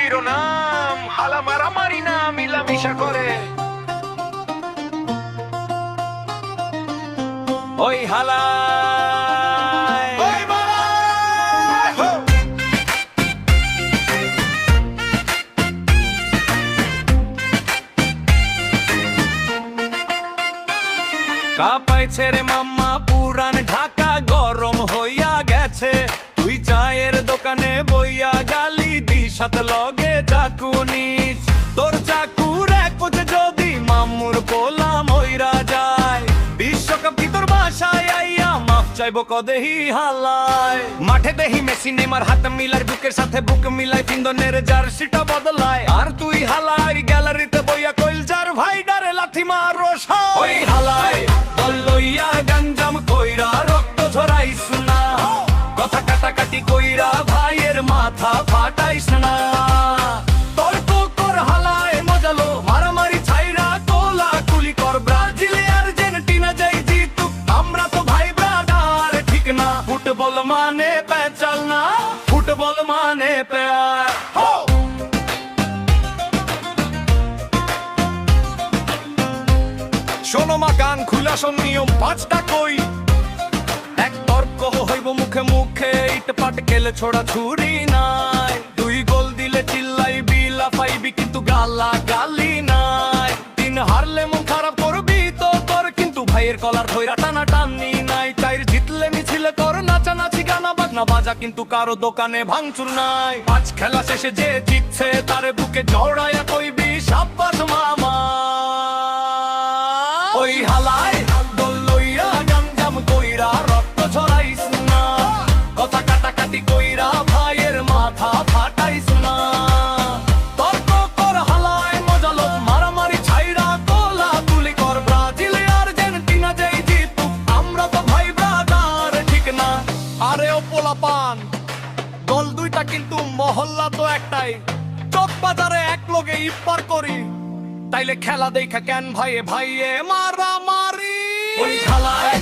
শিরোনাম, হালা মারামারি না মিলামিশা করে। ওই হালা কাঁপাইছে রে মাম্মা, পুরান ঢাকা গরম হইয়া গেছে। তুই চায়ের দোকানে বইয়া গালি দিস, সাথে লগে চাকু নিস। তোর চাকুর এক কোচে যদি মাম্মুর পোলা মইরা যায়, বিশ্বকাপ কি তোর বাসায় আইয়া মাফ চাইবো কদেহি হালায়। মাঠে দেহি মেসি নেইমার হাত মিলার বুকের সাথে বুক মিলাই, বিন্দনের জার্সিটা বদলায়। আর তুই হালাই গ্যালারিতে বইয়া কইল যার ভাই ডারে লাথি মারো। ওই হালায় দল লইয়া গঞ্জাম কইরা রক্ত ঝরাইস না, কথা কাটাকাটি কইরা ভাইয়ের মাথা ফাটাইস না। তর্ক কর হালায় মজালো, মারামারি ছাইরা কোলা কুলি কর। ব্রাজিল আর্জেন্টিনা যাই জিতুক, আমরা তো ভাই ব্রাদার, ঠিক না? ফুটবল মানে পেঁচাল না, ফুটবল মানে প্যার। শোনো মা, গান খুলা শোন, নিয়ম পাঁচটা কই। এক তর্ক হইব মুখে মুখে, ইট পাট খেলে ছোড়া ছুরি নাই। দুই গোল দিলে চিল্লাইবি লাফাইবি, কিন্তু গালা গালি নাই। তিন হারলে মন খারাপ করবি তো তোর, কিন্তু ভাইয়ের কলার ধইরা টানা টানি নাই। চাইর জিতলে মিছিলে কর নাচানাচি, গানা বাজনা বাজা, কিন্তু কারো দোকানে ভাঙচুর নাই। পাঁচ খেলা শেষে যে জিতছে তারে বুকে জড়াইয়া কইবি সাব্বাস মামা। ওই হালায় দল লইয়া গঞ্জাম কইরা রক্ত ঝরাইস না, কথা কাটাকাটি কইরা ভাইয়ের মাথা ফাটাইস না। তর্ক কর হালায় মজালো, মারামারি ছাইরা কোলা তুলি কর। ব্রাজিল আর্জেন্টিনা যাই জিতুক, আমরা তো ভাই ব্রাদার, ঠিক না? আরে ও পোলাপান, দল দুইটা কিন্তু মহল্লা তো একটাই। চক বাজারে এক লগে ইফতার করি, তাইলে খেলা দেখা কেন ভাইয়ে ভাইয়ে মারামারি? ওই খেলায়